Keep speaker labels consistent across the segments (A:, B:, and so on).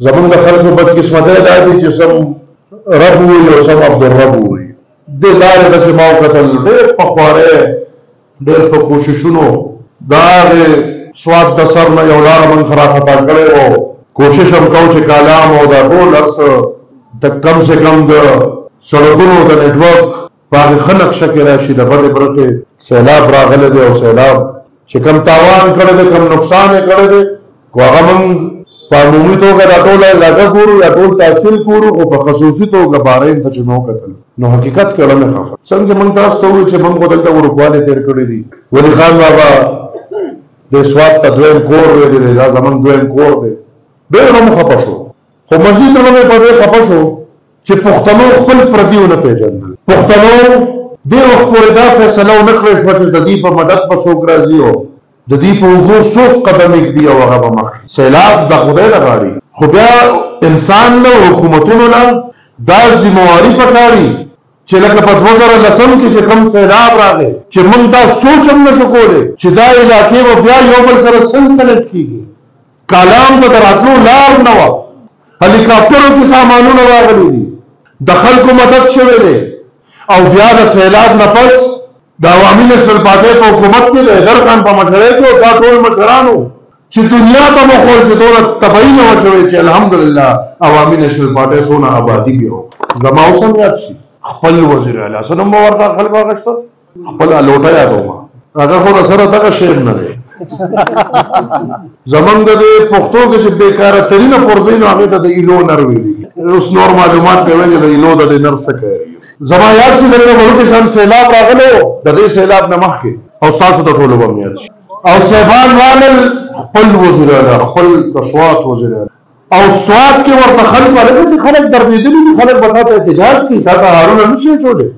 A: زمونږ د خلکو بدقسمتۍ دا دي چې سم رب وي او سم عبدالرب وي. دې لارې داسې ما وکتل ډېر په خوارۍ ډېر په کوششونو د هغې سوات د سر نه یو لاره موږ راخطا کړی وو. کوشش هم کوو چې کالام او دا ټول هر څه د کم سے کم د سړکونو د نیټورک په هغې ښه نقشه کې راشي. د بدې برخې سیلاب راغلی دی او سیلاب چې کم تاوان کړی دی کم نقصان یې کړی دی خو هغه موږ په عمومي توګه دا ټوله علاقه ګورو یا ټول تحصیل ګورو خو په خصوصي توګه بارین ته چې مې وکتل نو حقیقت کې وړه مې خفه څنګه چې موږ تاسو ته ووایو چې موږ خو دلته وړوکوالې تېر کړي دي. ولي خان بابا د سوات ته دویم کور ویلی دی دا زموږ دویم کور دی. ډېر هم خفه شو خو مزید هم مې په دې خفه شو چې پښتنو خپل پردي ونه پېژندل. پښتنو دې وخت پورې دا فیصله ونه کړې شوه چې د دې په مدد به څوک راځي او د دې په اوږو څوک قدم ایږدي او هغه به مخکې. سیلاب د خدای نه غواړي خو بیا انسان له حکومتونو نه دا ذمهواري پکاري چې لکه په 2010 کې چې کوم سیلاب راغی چې موږ دا سوچ هم نشو کولی چې دا علاقې به بیا یو بل سره څنګه کنیکټ کېږي. کالام ته د راتلو لار نه وه. هلیکاپټرو کې سامانونه راغلي دي د خلکو مدد شوی دی او بیا د سیلاب نه پس د عوامي نېشنل پارټۍ په حکومت کې د حیدر خان په مشرۍ کې دا ټول مشرانو چې دنیا ته مخول چې دونه تباهي نه وشوې چې الحمدلله عوامي نېشنل پارټۍ څونه آبادي بیا زما اوس هم یاد شي خپل وزیر اعلی څه نوم به ورته خلکو اخیسته خپل لوټه یادومه هغه خو سره دغه شی نه دی. زمونږ د دې پښتو کې چې بېکاره ترینه پرځئ نو هغې ته د ایلو نر ویلي اوس نور معلومات کوي چې د ایلو د دې نر څه کوي. زما یاد شي دلته وړوکی شان سیلاب راغلی و د دې سیلاب نه مخکې او ستاسو د ټولو به م یاد شي او صاحبان رالل خپل وزیر اعلی خپل د سوات وزیر اعلی او سوات کې ورته خلک ولکه چې خلک دردېدلي دي خلک به تا ته احتجاج کوي تا ته هارونه نه شي اچولی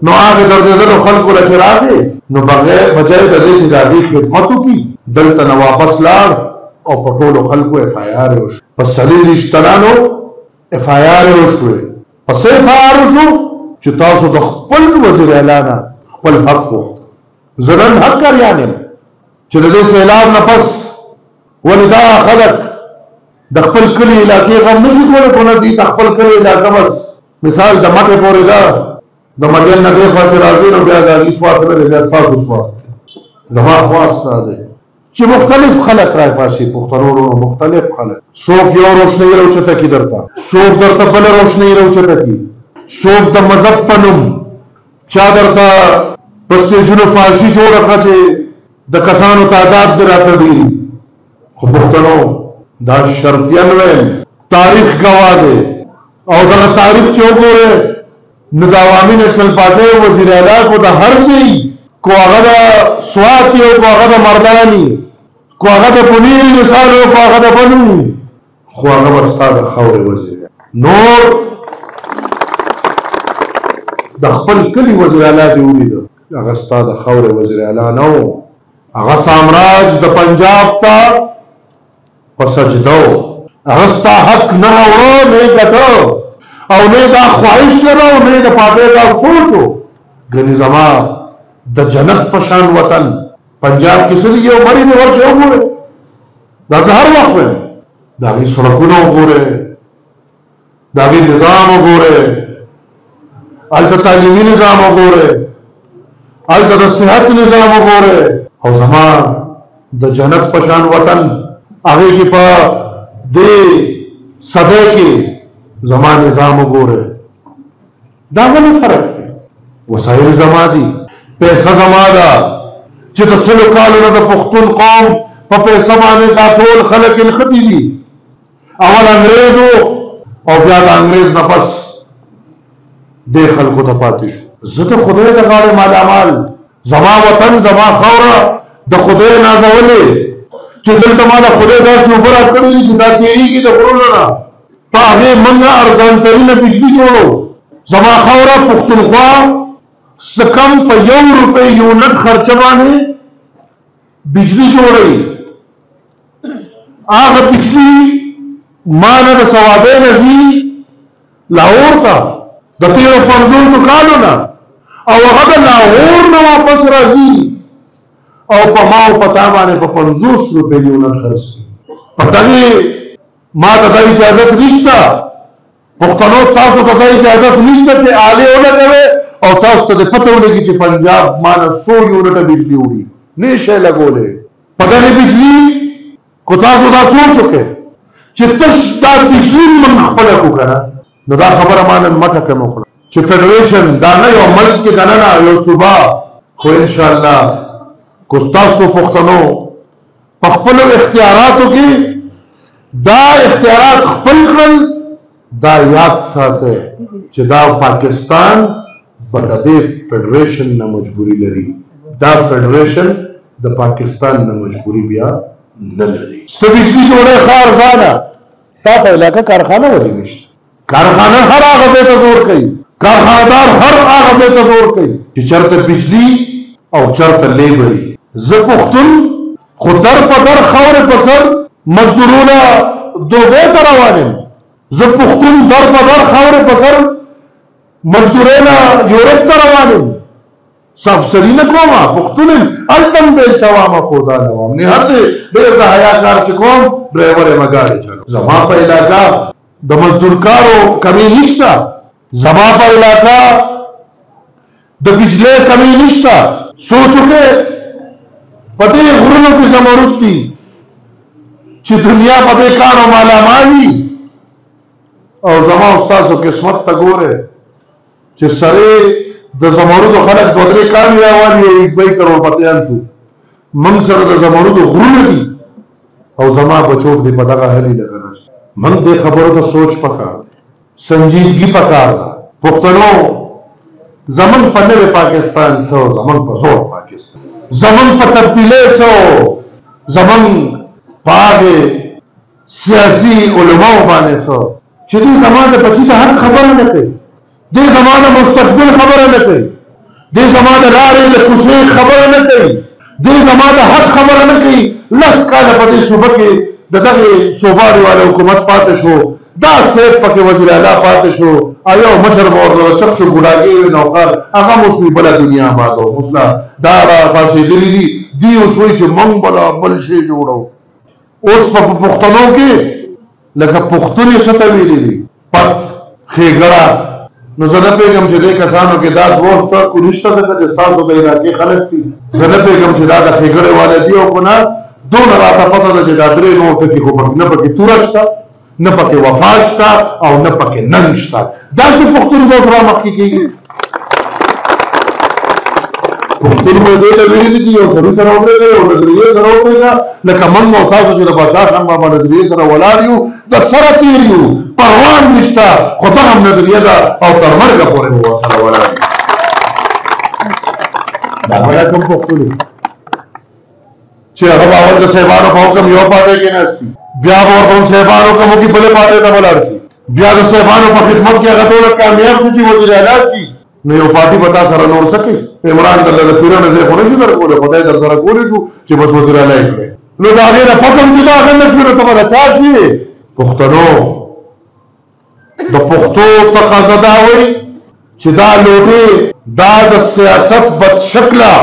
A: نو هغې دردېدلو خلکو له چې راغې نو بجای د دې چې د هغې خدمت وکړي دلته نه واپس لاړ او په ټولو خلکو اف آی آر وشو په 40 تنانو اف آی آر وشوې په څه اف آی آر وشو چې تاسو د خپل وزیر اعلی نه خپل حق غوښته. زه نن حق کاریان یم چې د دې سیلاب نه پس ولې دا خلک د خپل کلي علاقې غم نشي کولی خو نه دي د خپل کلي علاقه بس مثال د مټې پورې ده د مډل نه دې خوا چې راځي نو بیا د هغې سوات نه دی بیا ستاسو سوات زما خواست دا دی چې مختلف خلک راپاشي پښتنو وروڼو مختلف خلک څوک یو روشنۍ راوچته کړي درته څوک درته بله روشنۍ راوچته کړي څوک د مذهب په نوم چا درته په سټیجونو فارسي جوړه کړه چې د کسانو تعداد دې راته ډېري خو پښتنو دا شرطیان ویل تاریخ ګواه دی او دغه تاریخ چې وګورئ نو د عوامي نېشنل پارټۍ وزیر اعلی کو د هر ځای کو هغه د سوات یو کو هغه د مردانی کو هغه د پنیر مثال یو کو هغه د بنو خو هغه به ستا د خاورې وزیر نور د خپل کلي وزیر اعلی دې ولیده هغه ستا د خاورې وزیر اعلی نه و هغه سامراج د پنجاب ته په سجده و هغه ستا حق نه اوړه نه یې ګټه او نه دا خواهش لرو او نه د پاټۍ دا سوچو ګنې زما د جنت په شان وطن پنجاب کې څه دي یو مړی مې ورشئ وګورئ دا زه هر وخت وایم د هغې سړکونه وګورئ د هغې نظام وګورئ هلته تعلیمي نظام وګورئ هلته د صحت نظام وګورئ او زما د جنت په شان وطن هغې کې په دې صدۍ کې زما نظام وګوره دا ولې فرق دی وسایل زما دي پیسه زما ده چې د 100 کالو نه د پښتون قوم په پیسه باندې دا ټول خلک نښتي دي اول انګرېز او بیا د انګرېز نه پس دې خلکو ته پاتې شو زه د خدای د غاړې مالامال زما وطن زما خاوره د خدای نازولې چې دلته ما د خدای داسې اوبه راکړي دي چې دا تېرېږي د غرونو نه په هغې موږ ارزان ترینه بجلي جوړو زما خاوره پښتونخوا څه کم په 1 روپۍ یونټ خرچه باندې بجلي جوړوي هغه بجلي ما نه د صوابۍ نه ځي لاهور ته د تېرو 50 کالو نه او هغه د لاهور نه واپس راځي او په ما او په تا باندې په 50 روپۍ یونټ خرڅ کوي په دغې ما ته د اجازت نشته، پښتنو تاسو ته د اجازت نشته چې آلې ولګوي او تاسو ته د پته ولګي چې پنجاب مانه 100 یونټه بجلی وړي نشي لګولې په دغه بجلی کو تاسو دا سوچ وکړئ چې تش دا بجلی من خپل کو کنه نو دا خبره مانه مټه کوم خپل چې فدریشن دا نه یو ملک کې دنه یو صوبه خو ان شاء الله کو تاسو پښتنو په خپل اختیاراتو کې دا اختیارات خپل کړل دا یاد ساته چې دا پاکستان بددې فدریشن نه مجبوری لري دا فدریشن د پاکستان نه مجبوری بیا نه لري ته بجلی جوړه خار ځانه ستا په علاقه کارخانه ولې نشته کارخانه هر هغه ته زور کوي کارخانه‌دار هر هغه ته زور کوي چې چرته بجلی او چرته لیبري زه پښتون خو در په در خاورې په سر مزدورونه دوبه ته روان یم زه پښتون در په در خاورې په سر مزدورونه یورپ ته روان یم سفسری نه کومه پښتون یم التم بیل چوامه کودا نوام نه هر ډېر د حیا کار چې کوم ډرایور یې مګاړي چلو زما په علاقه د مزدورکارو کمی نشته زما په علاقه د بجلی کمی نشته سوچ وکړئ په دې غرونو کې زمرد دي چې دنیا په دې کانو مالامال وي او زما استادو قسمت ته ګوره چې سره د زمرد خلک 2-3 کانې راوړي او 1 کروڑپتیان شو من سره د زمرد غرونه دي او زما بچو دې په دغه هلي لګنه من دې خبرو ته سوچ پکار سنجیدگی پکار ده پښتنو زمن په نوې پاکستان سو زمن په زور پاکستان زمن په تبدیلی سو زمن پاګه سیاسي علماء باندې سو چې دې زمانه بچی ته هر خبره نه کوي دې زمانه مستقبل خبره نه کوي دې زمانه لارې له کوشش خبره نه کوي دې زمانه حق خبره نه کوي لس کاله په دې صوبه کې دغه صوباري والے حکومت پاتې شو دا سیف پکې وزیر اعلی پاتې شو ایو مشر ورته چک شو ګډاګي نوکر هغه مصیبت دنیا باندې مسلا دا پاسې دی اوس وایي چې مونږ بل شي جوړو اوس په پښتنو کې لکه پښتوني شته ویلي دي پټ خېګړه نو زه نه پیغام چې دې کسانو کې دا دوسته کو نشته چې تاسو د علاقې خلک دي زه نه پیغام چې دا د خېګړې والدي او کنه دون راته پته ده چې دا درې نو ټکي خو نه پکې تورشته نه پکې وفا شته او نه پکې ننګ شته دا چې پښتون دوس را مخکې کېږي پښتون مو دې ته ویلي دي یو سره سره وګورئ او نظریه سره وګورئ لکه موږ او تاسو چې د بادشاه خان بابا نظریه سره ولاړ یو د سره تیر یو پروان نشته خو دا هم نظریه ده او تر مرګه پورې مو سره ولاړ دا ولا کوم پښتون چې هغه باور د صاحبانو په حکم یو پاتې کې نهستی بیا ورته صاحبانو کوم کې بلې پاتې ته ولاړ شي بیا د صاحبانو په خدمت کې هغه ټول کامیاب شي چې وزیر اعلی شي نو یو پارټي پتا سره نور سکے عمران الله د پیرانو زه خو نشي درکول خدای در سره کولی شو چې بس وزیر اعلی کړي نو دا غیره پسم چې دا غن نشمیر ته راځي شي پښتنو د پښتو تقاضا دا وي چې دا لوټي دا د سیاست بد شکله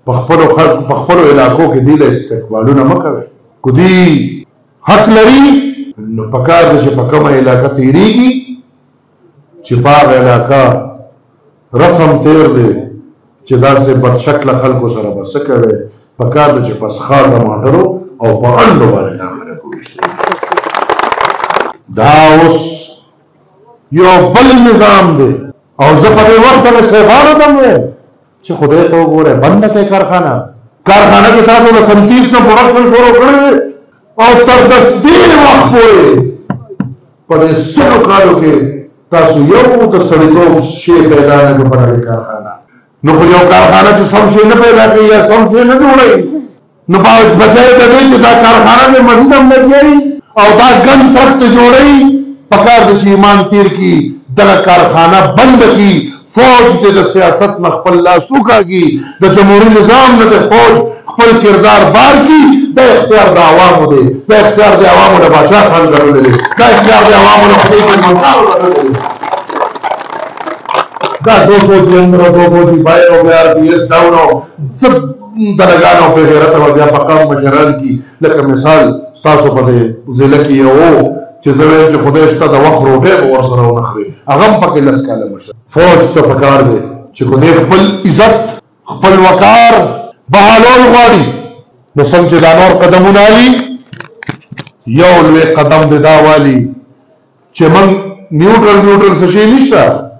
A: پخپلو خلق پخپلو علاقو کې دی له استقبالونه مکوي کو دی حق لري نو پکار چې په کومه علاقه تیریږي چې په علاقه رسم تیر دی چې دا سه بد شکل خلکو سره بس کوي پکار چې په سخار د ماډرو او په انډو باندې داخله کوي دا اوس یو بل نظام دی او زه په وخت له سیفانو دم چې خدای ته وګوره بند کې کارخانه کې تاسو د 37 نو پروډکشن شروع کړی او تر 10 وخت پورې په دې سلو کالو کې تاسو یو د سړیتوب شی پیدا نه کړی کارخانه نو خو یو کارخانه چې سم شي نه پیدا کوي یا سم شي نه جوړي نو باید بچای د دې چې دا کارخانه د مزید هم لګي او دا ګن ترت جوړي پکار د ایمان تیر کی دا کارخانه بند کی فوج کې د سیاست مخبل لا سوکاږي د جمهوریت نظام نه د فوج خپل کردار بار کی د اختیار د عوامو دی د اختیار د عوامو د بادشاہ خان ګرځول دي د اختیار د عوامو د خپل منځار دا 200 جنرال 200 سپایو او آر پی ایس ډاونو دلګانو په غیرت او بیا په قام مشران کی لکه مثال تاسو په ضلع کې یو چې زوی چې خدای شته د وخت روټه ورسره ونخري هغه په کې لس کاله مشر فوج ته پکار دی چې خدای خپل عزت خپل وقار بحالول غواړي نو څنګه چې دا نور قدمونه علي یو لوی قدم دی دا والی چې من نیوټرل څه شي نشته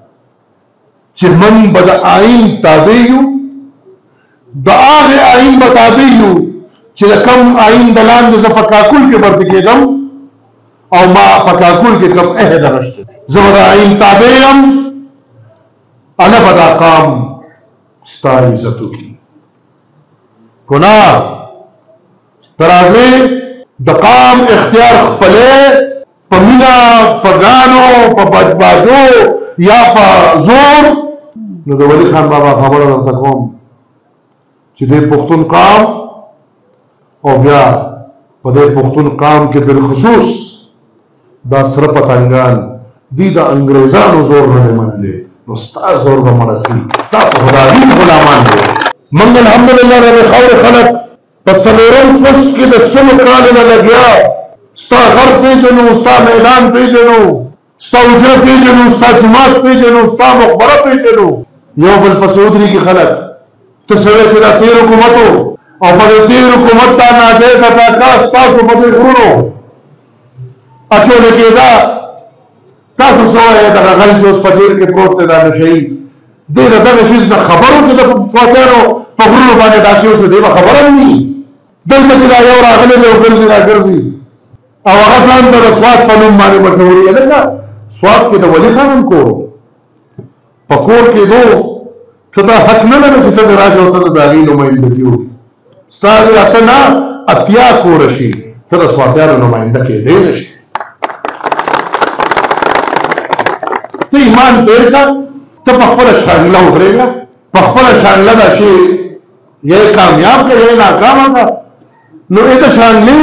A: چې من به د آئین تابع یو د هغه آئین به تابع یو چې د کم آئین د لاندې زه په کاکل کې برته کېدم او ما په کاکل کې کم عهد غشته زه به د آئین تابع یم انا به دا قام ستا عزتو کی گناہ ترازی د قام اختیار خپلے پا مینا پا گانو پا باجو یا پا زور نو د ولی خان بابا خبر درته کوم چې د پښتون قام او بیا په د پښتون قام کې بالخصوص دا سره پتنګان دي د انګريزانو زور نه منلې نو ستا زور به مرسي تاسو خدای غلامان دي من الحمدلله رب خور خلق پسلورم پشت کې د سلو کال نه لګیا ستا غر پیژنو ستا میدان پیژنو ستا اجره پیژنو ستا جماعت پیژنو ستا مقبره پیژنو یو بل پسودری کی خلق تسوی چې دا تیر حکومتو او په تیر حکومت تا ناجیز اتاکاس تاسو په دې غرونو اچول کېدا تاسو سوای دا غل چې اوس په جیل کې پروت دی دا نشي دې دغه شیز نه خبرو چې د فوتانو په غرونو باندې ډاکیو شو دی خبره نه دلته چې دا یو راغلی دی او ګرځي او هغه ځان د سواد په نوم باندې مشهور دی نه سواد کې د ولی خان کور په کور کې دو چې دا حق نه لري چې ته راځو ته د داغي نمائنده کیو ستاسو اته نه اتیا کور شي ته د سوادیانو نمائنده کې دی نشي ته ایمان تیر کا ته په خپل شانله وګرېږه په خپل شانله دا شي یې کامیاب کړي یې ناکام کا نو اته شانله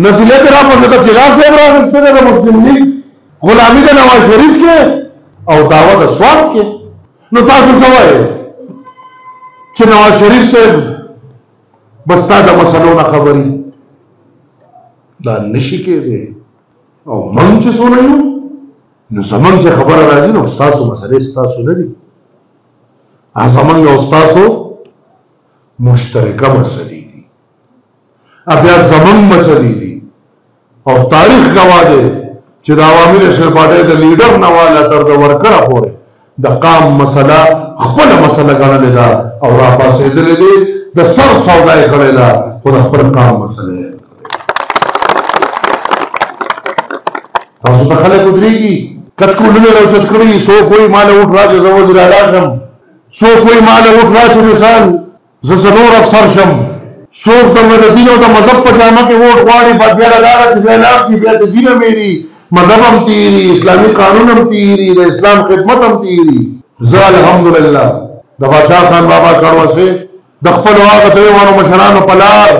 A: نزله را په څه چې راځي راغسته د مسلم لیگ غلامی د نواز شریف کې او دعوت اسواد کې نو تاسو سوای چې نواز شریف صاحب بستا د مسلو نه خبري دا نشي کېده او مونږ چې سونایو نو زمونږ چې خبره راځي نو تاسو مسلې تاسو نه دي زمونږ او تاسو مشترکه مسلې دي بیا زمونږ مسلې دي او تاریخ گواه دی چې د عوامي نېشنل پارټۍ د لیډر نه والا تر د ورکره پورې د قام مسله خپله مسله ګڼلې ده او را پاڅېدلې دي د سر سودا یې کړې ده خو د خپل قام مسله یې تاسو ته خلک ودرېږي کچکولونه راوچت کړي څوک وایي ما له وټ راځي زه وزیر اعلی شم څوک وایي ما له وټ راځي مثال زه څلور افسر شم څوک د دین او د مذهب په جامه کې ووټ غواړي په بیا لاره چې بیا لاړ شي بیا د دین میری مذهب هم تیری اسلامي قانون هم تیری د اسلام خدمت هم تیری زه الحمدلله د باچا خان بابا کړوسه د خپل واغه ته ورو مشرانو په لار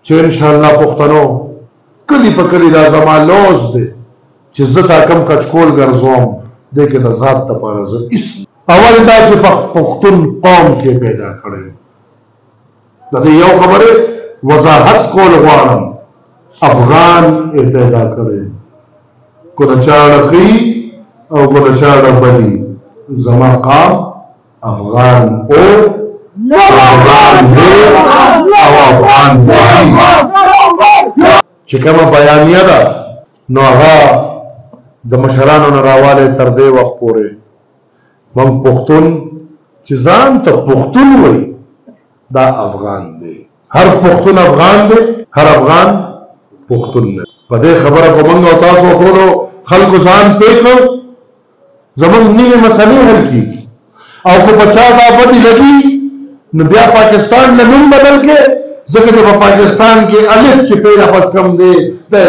A: چې ان شاء الله پښتنو کلی په کلی دا زما لوز دی چې زه تا کم کچکول ګرځوم د کې د ذات ته پاره زه اول دا چې پښتون قوم کې پیدا کړم د یو خبره وضاحت کول غواړم افغان ای پیدا کړي کو د چاړخي او کو د چاړه بدی زما قام افغان او افغان دی او افغان دی چې کومه بیانیه ده نو هغه د مشرانو نه راواله تر دې وخت پورې موږ پښتون چې ځان ته پښتون وایي دا افغان دی هر پښتون افغان دی هر افغان پښتون دی په دې خبره کومنګ او تاسو ټول خلکو ځان پېښو زمونږ نیمه مسلې حل کیږي او کو بچا دا بدی لګي نو بیا پاکستان نه نوم بدل کې ځکه چې په پاکستان کې الف چې پیدا پس کم دی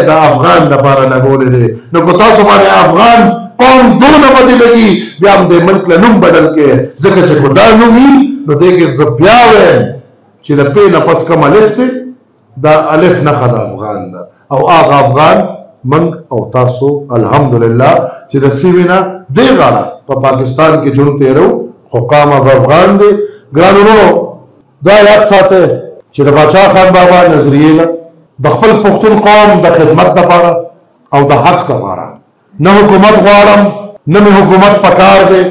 A: د افغان لپاره لګولې دی نو کو تاسو باندې افغان قوم دونه بدی لګي بیا هم د ملک له نوم بدل کې ځکه چې کو دا نوم نو دغه زبیا و چې د پی نه پس کوم الف ته دا الف نه خد افغان ده او هغه افغان من او تاسو الحمدلله چې د سیمه دی غاړه په پاکستان کې جون تیرو خو قام افغان دی ګرانو دا یاد ساته چې د باچا خان بابا نظریه نه د خپل پښتون قوم د خدمت لپاره او د حق لپاره نه حکومت غواړم نه مې حکومت پکار دی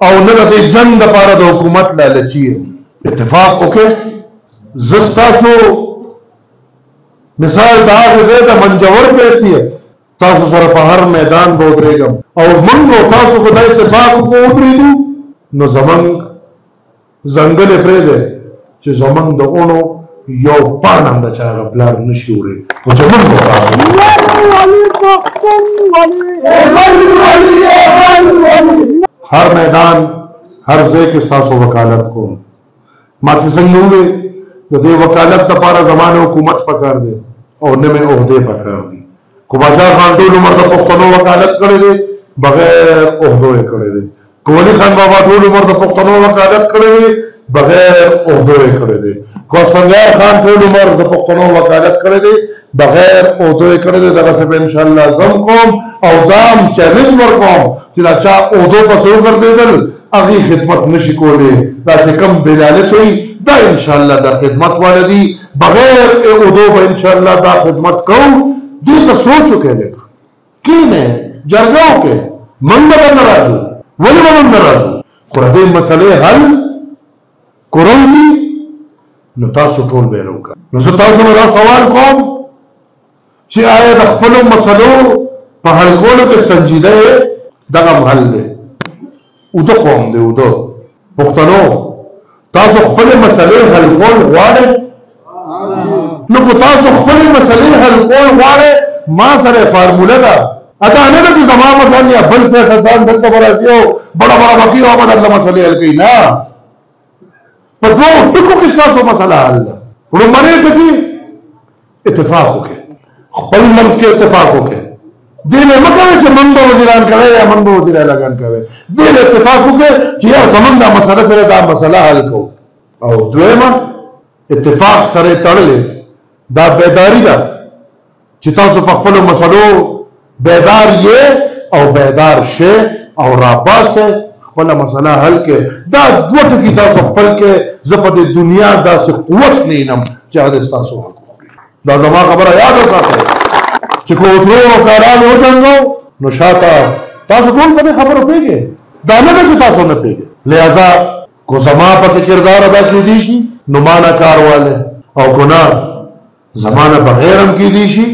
A: او نه د جنگ لپاره د حکومت لالچي اتفاق وکړي زستاسو مثال دا غزه د منجور پیسې تاسو سره په هر میدان به ودرېږم او موږ تاسو کو د اتفاق کو ودرېدو نو زمنګ ځنګل پرې دی چې زمنګ د اونو یو پانم د چا غبلار نشي وړي خو چې موږ تاسو هر میدان هر ځای کې تاسو وکالت کوم ما چې څنګه وې د دې وکالت لپاره زمانه حکومت پکار دی او نه مې عہدے پکار دي کو باچا خان ټول عمر د پښتنو وکالت کړی دی بغیر عہدو یې کړی دی کو ولی خان بابا ټول عمر د پښتنو وکالت کړی دی بغیر عہدو یې کړی دی کو سنگار خان ټول عمر د پښتنو وکالت کړی دی بغیر عہدو یې کړی دی دغه څه ان شاء الله زم کوم او دام چیلنج ورکوم چې دا چا عہدو په سو ګرځیدل هغه خدمت نشي کولی دا چې کم بلالچ وي دا ان شاء الله د خدمت والدي بغیر عہدو به ان شاء الله دا خدمت کوم دې ته سوچو کې لګ کینه جرګاو کې منګه ناراضو ولی به ناراضو خو دې مسلې حل کوروزي نو تاسو ټول به وکړه نو زه تاسو نه سوال کوم چې آیا د خپل مسلو په حل کولو کې سنجیده دغه حل دی او د قوم دی او د پښتنو تاسو خپل مسلې حل کول غواړئ نو کو تاسو خپل مسلې حل کول غواړئ ما سره فارموله ده اته نه چې زما مثلا یا بل سیاستدان دلته راځي او بڑا وکیل او بدل مسلې حل کوي نه په دوه ټکو کې تاسو مسله حل ده ورمنه ټکی اتفاق وکړي خپل منځ کې اتفاق وکړي دې نه مکه چې من به وزیران کوي یا من به وزیر اعلان کوي دې اتفاق وکړي چې یا زمونږ دا مسله سره دا مسله حل کو او دویمه اتفاق سره تړلې دا بیداری ده چې تاسو په خپل مسلو بیدار یې او بیدار شې او راباسه خپل مسله حل کې دا دوه ټکي تاسو خپل کې زپد دنیا داسې قوت نه نم چې هغه تاسو حق دا زما خبره یاد وساتئ چې کو ترو کاران و څنګه نو شاته تاسو ټول په خبرو پیږي دا نه چې تاسو نه پیږي لہذا کو زما په کردار ادا کړی شي نو معنا کارواله او ګناه زمانه بغیر هم کې دي شي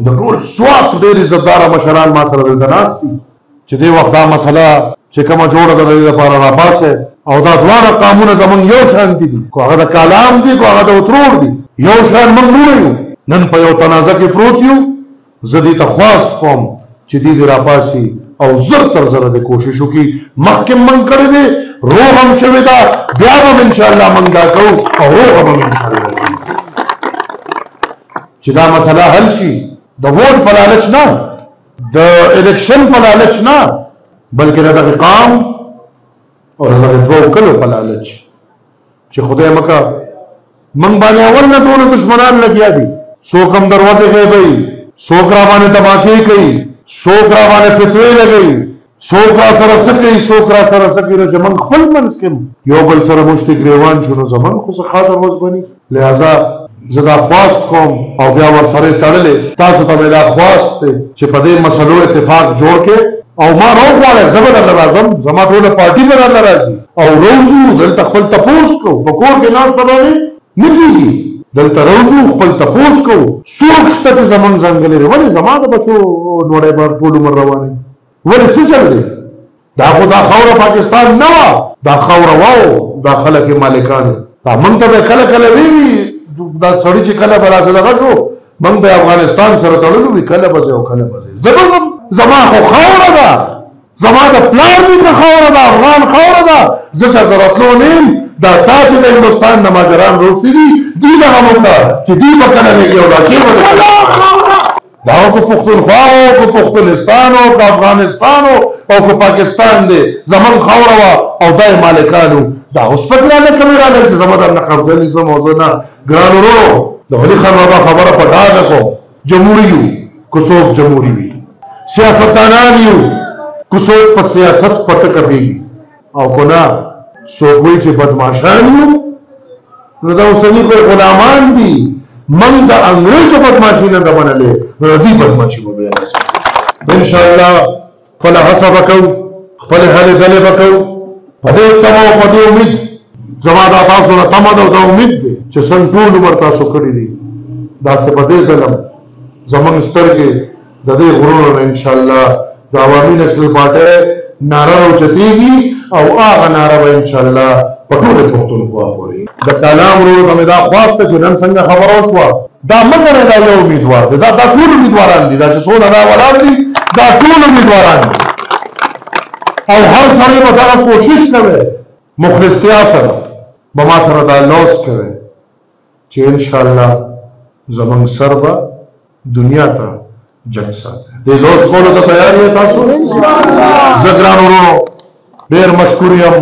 A: د ټول سوات ډېر عزتدار مشران ما سره دلته ناست دي چې دې وخت دا مسله چې کومه جوړه ده د لپاره را باسه او دا دواړه قانون زمون یو شان دي کو هغه د کلام دي کو هغه د وترور دي یو شان موږ نه یو نن په یو تنازع کې پروت یو زدي تخواست کوم چې دې را باسي او زر تر زر د کوشش وکي مخکې من کړی دي روح هم شوي دا بیا به ان شاء الله من دا کوو او روح هم ان شاء الله چې دا مسله حل شي د ووټ په لالچ نه د الیکشن په لالچ نه بلکې د قام او د دوه کلو په لالچ چې خدای مکه من باندې اول نه ټول دشمنان لګیا دي څوک هم دروازه غیبي څوک را باندې تباکی کوي څوک را باندې فتوی لګي څوک را سره سکي څوک را سره سکي نو زمون خپل منځ کې یو بل سره مشت ګریوان شنو زمون خو خاطر وځ بني لہذا زدا خواست کوم او بیا ور سره تړلې تاسو ته دا خواست چې په دې مسلو اتفاق جوړ کې او ما روغواله زبر لازم زما ټول پارټي به راځي او روزو دلته خپل تپوس کو په کور کې ناس بدلې نکېږي دلته روزو خپل تپوس کو څوک شته چې زمون ځنګلې ولې زما د بچو نوړې بار ټول مر روانه ولې څه چل دی دا خو دا خوره پاکستان نه دا خوره واو دا خلک مالکان دا مونږ ته کله کله وی دا سړی چې کله براسه دغه شو مونږ د افغانستان سره تړلو وی کله بځه او کله بځه زما خو خوره ده زما د پلان نه خوره ده افغان خوره ده زه چې درتلو نیم دا تاج د هندستان د ماجران روستي دي دی دغه مونږ چې دی په کنه لګي او دا شی دا کو پښتونخوا او کو پښتونستان او کو افغانستان او کو پاکستان دی زمون خوره او دای مالکانو دا اوس په کله کمرا نه چې زموږ نه قبضه زمو موضوع نه ګرانورو د ولی خان بابا خبره پټاګه کو جمهوریت کو څوک جمهوریت وي سیاستدانان یو کو څوک په سیاست پټ کوي او کو نه څوک وي چې بدمعشان یو نو دا اوسني کوئی غلامان دي من د انګريزو بدمعشي نه د منلې نو دې بدمعشي به بیان شي ان شاء الله خپل حساب وکړو خپل هلې ځلې وکړو په دې تمو په دې امید زما د تاسو نه تمه ده او امید دي چې څنګه ټول عمر تاسو کړی دي دا څه په دې ظلم زمونږ سترګې د دې غرور نه ان شاء الله د عوامي نسل پارټي ناره راوچتېږي او هغه ناره به ان شاء الله په ټول پښتونخوا پورې د کلام ورو ته دا خواسته چې نن څنګه خبره وشوه دا مګر دا یو امیدوار دی دا ټول امیدواران دي دا چې څونه دا ولاړ دي دا ټول امیدواران دي او هر سړی به دا کوشش کوي مخلصتیا سره به ما سره دا لوس کوي چې ان شاء الله زمونږ سر به دنیا ته جګ ساتي د لوس کولو ته تیار یې تاسو زه ګران ورونو ډېر مشکور یم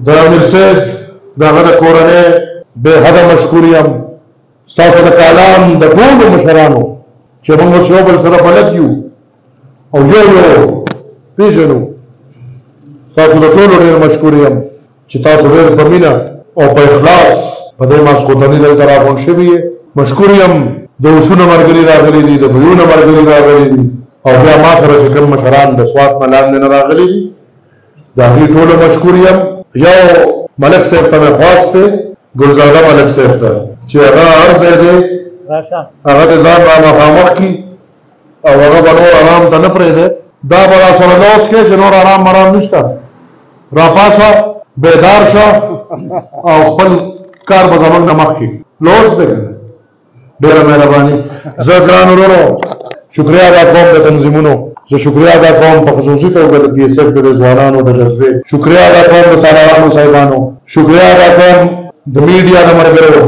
A: د امیر صاحب دغه د کورنۍ بې حده مشکور یم ستاسو د کلام د ټولو مشرانو چې موږ اوس یو بل سره بلد یو او یو پېژنو ستاسو د ټولو ډېر مشکور یم چې تاسو ډېر په مینه او په اخلاص په دې ماسخوتني دلته راغونډ شوي یې مشکور یم د اوسونه ملګري راغلي دي د بهیونه ملګري راغلي دي او بیا ما سره چې کوم مشران د سوات نه لاندې نه راغلي دي د هغوی ټولو مشکور یم یو ملک صاحب ته مې خواست دی ګلزاده ملک صاحب ته چې هغه هر ځای دی هغه د ځان را مخامخ کړي او هغه به نور آرام ته نه پرېږدي دا به را سره لوس کوي چې نور آرام نشته راپاسه بیدار شه او خپل کار به زموږ نه مخکې لوس دی که ډېره مهرباني زه ګران ورونو شکریه ادا کوم د تنظیمونو زه شکریه ادا کوم په خصوصي توګه د پی ایس ایف د ځوانانو د جذبې شکریه ادا کوم د سالارانو صاحبانو شکریه ادا کوم د میډیا د ملګرو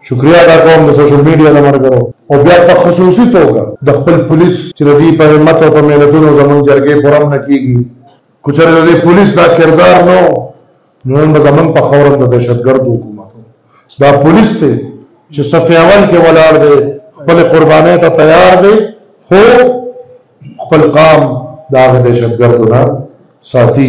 A: شکریه ادا کوم د سوشل میډیا د ملګرو او بیا په خصوصي توګه د خپل پولیس چې د دې په همت او په محنتونو زموږ جرګې پوره نه کېږي که چېرې د دې پولیس دا کردار نه نو نن به زموږ په خاوره د دهشتګردو حکومت دا پولیس دی چې صف اول کې ولاړ دی خپل قربانۍ ته تیار دی خو خپل قام د هغه دهشتګردو نه ساتي